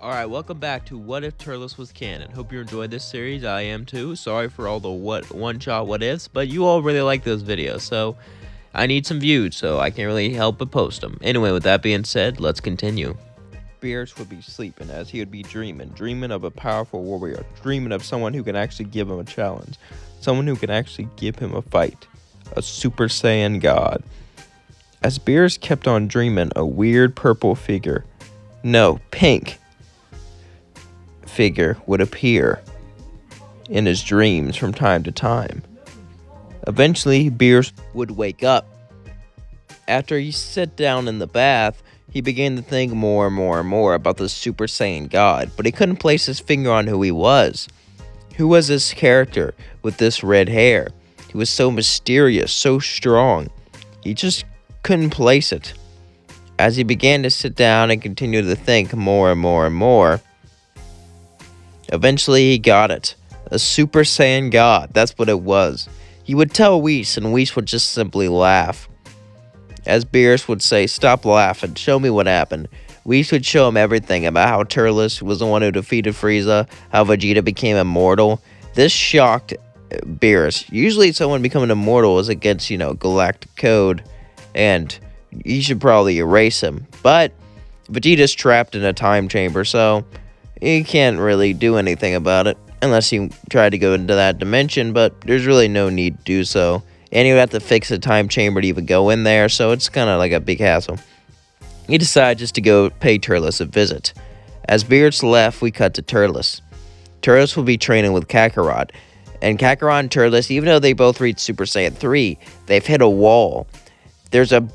Alright, welcome back to What If Turles was Canon. Hope you enjoyed this series. I am too. Sorry for all the one-shot what ifs, but you all really like those videos, so I need some views, so I can't really help but post them. Anyway, with that being said, let's continue. Beers would be sleeping as he would be dreaming of a powerful warrior, dreaming of someone who can actually give him a challenge, someone who can actually give him a fight, a Super Saiyan god. As Beers kept on dreaming, a weird purple figure, no, pink figure would appear in his dreams from time to time. Eventually, Beers would wake up. After he sat down in the bath, he began to think more and more about the Super Saiyan God, but he couldn't place his finger on who he was. Who was this character with this red hair? He was so mysterious, so strong. He just couldn't place it. As he began to sit down and continue to think more and more, eventually he got it. A Super Saiyan God, that's what it was. He would tell Whis, and Whis would just simply laugh. As Beerus would say, "Stop laughing, show me what happened." Whis would show him everything about how Turles was the one who defeated Frieza, how Vegeta became immortal. This shocked Beerus. Usually someone becoming immortal is against, galactic code, and you should probably erase him. But Vegeta's trapped in a time chamber, so he can't really do anything about it, unless he tried to go into that dimension, but there's really no need to do so. And he would have to fix the time chamber to even go in there, so it's kind of like a big hassle. He decided just to go pay Turles a visit. As Beerus left, we cut to Turles. Turles will be training with Kakarot. And Kakarot and Turles, even though they both reached Super Saiyan 3, they've hit a wall. There's a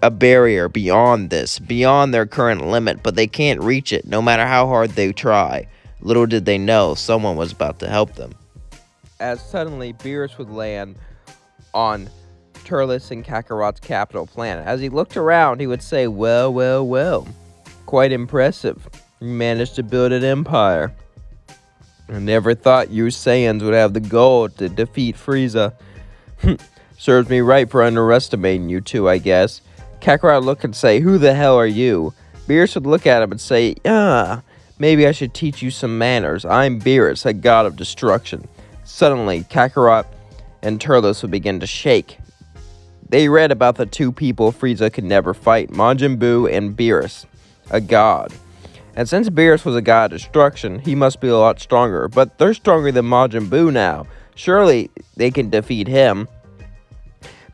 barrier beyond this, beyond their current limit, but they can't reach it, no matter how hard they try. Little did they know, someone was about to help them. As suddenly, Beerus would land on Turles and Kakarot's capital planet. As he looked around, he would say, well, quite impressive. You managed to build an empire. I never thought you Saiyans would have the goal to defeat Frieza. Serves me right for underestimating you two, I guess. Kakarot would look and say, "Who the hell are you?" Beerus would look at him and say, maybe I should teach you some manners. I'm Beerus, a god of destruction." Suddenly, Kakarot and Turles would begin to shake. They read about the two people Frieza could never fight, Majin Buu and Beerus, a god. And since Beerus was a god of destruction, he must be a lot stronger. But they're stronger than Majin Buu now. Surely they can defeat him.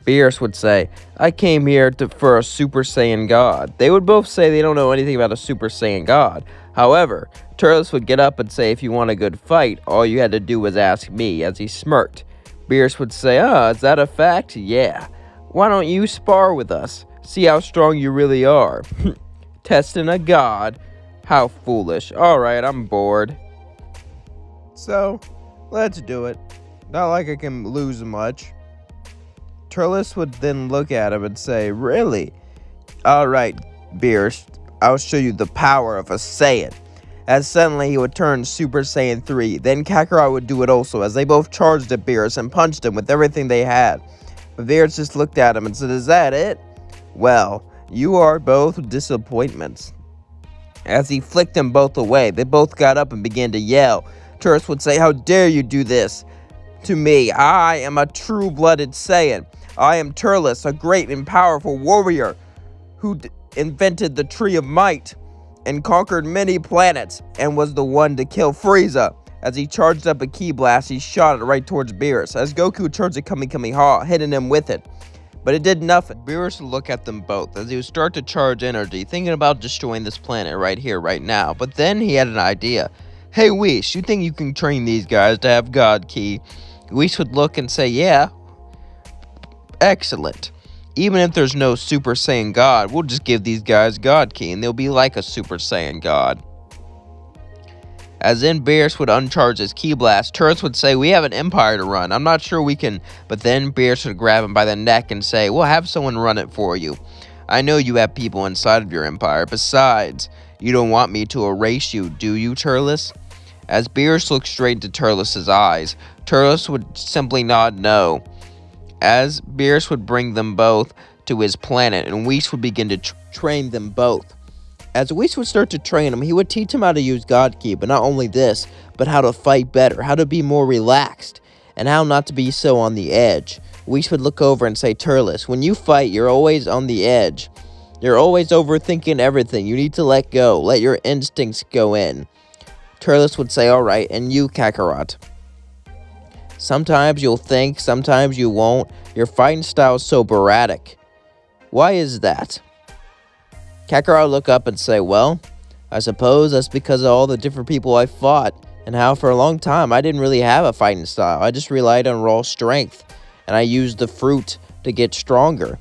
Beerus would say, "I came here for a Super Saiyan God." They would both say they don't know anything about a Super Saiyan God. However, Turles would get up and say, "If you want a good fight, all you had to do was ask me," as he smirked. Beerus would say, "Is that a fact? Yeah. Why don't you spar with us? See how strong you really are." Testing a god? How foolish. Alright, I'm bored. So, let's do it. Not like I can lose much. Turles would then look at him and say, "Really? Alright, Beerus, I'll show you the power of a Saiyan." As suddenly he would turn Super Saiyan 3. Then Kakarot would do it also, as they both charged at Beerus and punched him with everything they had. But Beerus just looked at him and said, "Is that it? Well, you are both disappointments." As he flicked them both away, they both got up and began to yell. Turles would say, "How dare you do this to me? I am a true-blooded Saiyan. I am Turles, a great and powerful warrior who invented the Tree of Might and conquered many planets and was the one to kill Frieza." As he charged up a ki blast, he shot it right towards Beerus. As Goku charged a Kamehameha, hitting him with it. But it did nothing. Beerus would look at them both as he would start to charge energy, thinking about destroying this planet right here, right now. But then he had an idea. "Hey, Whis, you think you can train these guys to have God Ki?" Whis would look and say, "Yeah. Excellent. Even if there's no Super Saiyan God, we'll just give these guys God Ki, and they'll be like a Super Saiyan God." As then Beerus would uncharge his ki blast, Turles would say, "We have an empire to run. I'm not sure we can..." But then Beerus would grab him by the neck and say, "We'll have someone run it for you. I know you have people inside of your empire. Besides, you don't want me to erase you, do you, Turles?" As Beerus looked straight into Turles' eyes, Turles would simply nod no. As Beerus would bring them both to his planet, and Whis would begin to train them both. As Whis would start to train him, he would teach him how to use God Ki, but not only this, but how to fight better, how to be more relaxed, and how not to be so on the edge. Whis would look over and say, Turles, when you fight, you're always on the edge. You're always overthinking everything. You need to let go. Let your instincts go in. Turles would say, alright, and you, Kakarot. Sometimes you'll think, sometimes you won't. Your fighting style is so sporadic. Why is that? Kakarot would look up and say, well, I suppose that's because of all the different people I fought, and how for a long time I didn't really have a fighting style. I just relied on raw strength, and I used the fruit to get stronger.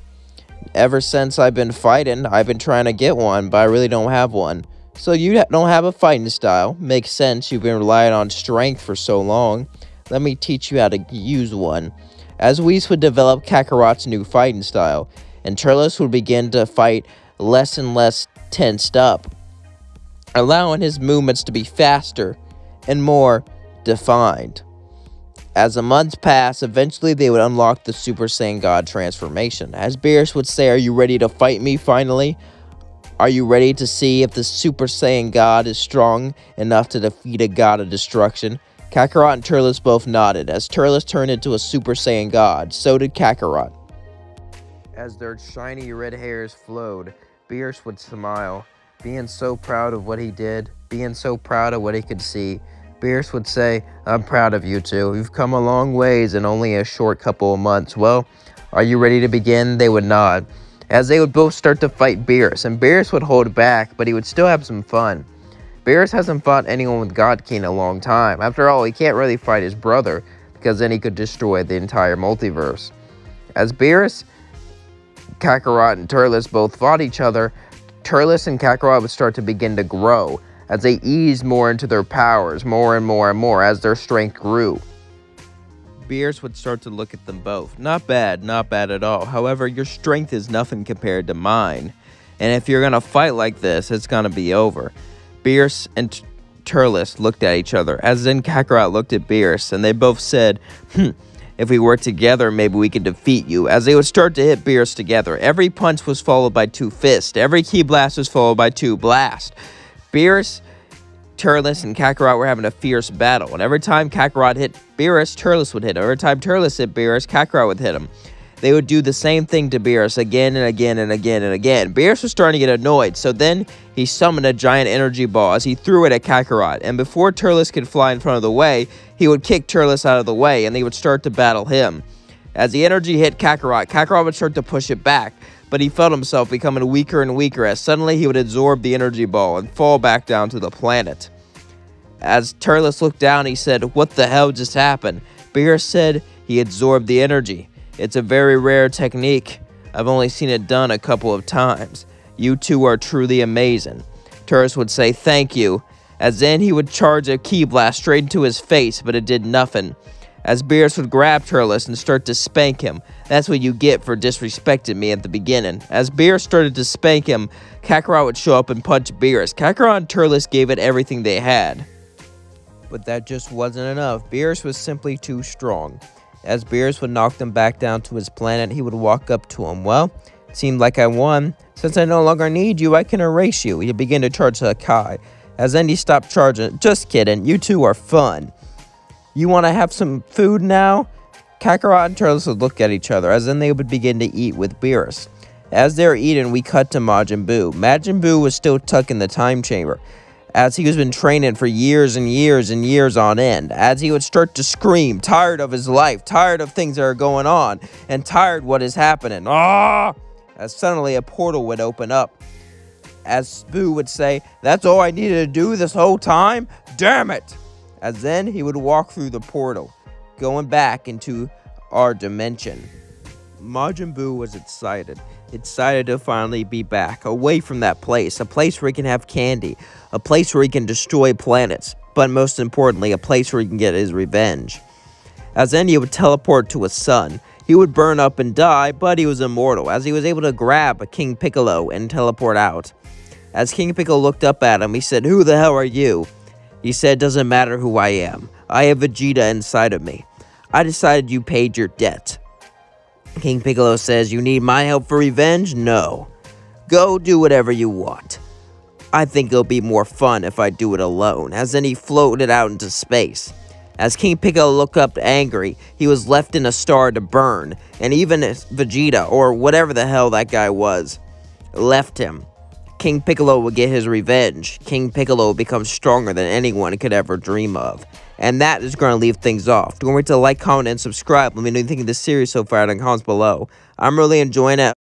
Ever since I've been fighting, I've been trying to get one, but I really don't have one. So you don't have a fighting style. Makes sense, you've been relying on strength for so long. Let me teach you how to use one. As Whis would develop Kakarot's new fighting style, and Turles would begin to fight less and less tensed up, allowing his movements to be faster and more defined. As the months pass, eventually they would unlock the Super Saiyan God transformation. As Beerus would say, are you ready to fight me finally? Are you ready to see if the Super Saiyan God is strong enough to defeat a God of destruction? Kakarot and Turles both nodded. As Turles turned into a Super Saiyan God, so did Kakarot. As their shiny red hairs flowed, Beerus would smile, being so proud of what he did, being so proud of what he could see. Beerus would say, I'm proud of you two. You've come a long ways in only a short couple of months. Well, are you ready to begin? They would nod. As they would both start to fight Beerus, and Beerus would hold back, but he would still have some fun. Beerus hasn't fought anyone with God Ki in a long time. After all, he can't really fight his brother, because then he could destroy the entire multiverse. As Beerus, Kakarot, and Turles both fought each other, Turles and Kakarot would start to begin to grow, as they eased more into their powers, more and more and more, as their strength grew. Beerus would start to look at them both. Not bad at all. However, your strength is nothing compared to mine. And if you're gonna fight like this, it's gonna be over. Beerus and Turles looked at each other, as then Kakarot looked at Beerus, and they both said, if we work together, maybe we can defeat you. As they would start to hit Beerus together, every punch was followed by 2 fists. Every ki blast was followed by 2 blasts. Beerus, Turles, and Kakarot were having a fierce battle, and every time Kakarot hit Beerus, Turles would hit him. Every time Turles hit Beerus, Kakarot would hit him. They would do the same thing to Beerus again and again and again and again. Beerus was starting to get annoyed, so then he summoned a giant energy ball as he threw it at Kakarot, and before Turles could fly in front of the way, he would kick Turles out of the way, and they would start to battle him. As the energy hit Kakarot, Kakarot would start to push it back, but he felt himself becoming weaker and weaker as suddenly he would absorb the energy ball and fall back down to the planet. As Turles looked down, he said, what the hell just happened? Beerus said he absorbed the energy. It's a very rare technique. I've only seen it done a couple of times. You two are truly amazing. Turles would say thank you, as then he would charge a ki blast straight into his face, but it did nothing. As Beerus would grab Turles and start to spank him. That's what you get for disrespecting me at the beginning. As Beerus started to spank him, Kakarot would show up and punch Beerus. Kakarot and Turles gave it everything they had. But that just wasn't enough. Beerus was simply too strong. As Beerus would knock them back down to his planet, he would walk up to him. Well, it seemed like I won. Since I no longer need you, I can erase you. He began to charge Hakai. As then he stopped charging. Just kidding, you two are fun. You want to have some food now? Kakarot and Turles would look at each other, as then they would begin to eat with Beerus. As they were eating, we cut to Majin Buu. Majin Buu was still tucked in the time chamber, as he has been training for years and years and years on end, as he would start to scream, tired of his life, tired of things that are going on, and tired what is happening. Ah! As suddenly a portal would open up. As Boo would say, that's all I needed to do this whole time? Damn it! As then he would walk through the portal, going back into our dimension. Majin Buu was excited to finally be back, away from that place, a place where he can have candy, a place where he can destroy planets, but most importantly, a place where he can get his revenge. As then he would teleport to his sun. He would burn up and die, but he was immortal, as he was able to grab a King Piccolo and teleport out. As King Piccolo looked up at him, he said, "Who the hell are you?" He said, "Doesn't matter who I am. I have Vegeta inside of me. I decided you paid your debt." King Piccolo says, "You need my help for revenge? No. Go do whatever you want. I think it'll be more fun if I do it alone, as then he floated out into space. As King Piccolo looked up angry, he was left in a star to burn, and even Vegeta, or whatever the hell that guy was, left him. King Piccolo would get his revenge. King Piccolo would become stronger than anyone could ever dream of. And that is going to leave things off. Don't forget to like, comment, and subscribe. Let me know what you think of this series so far in the comments below. I'm really enjoying it.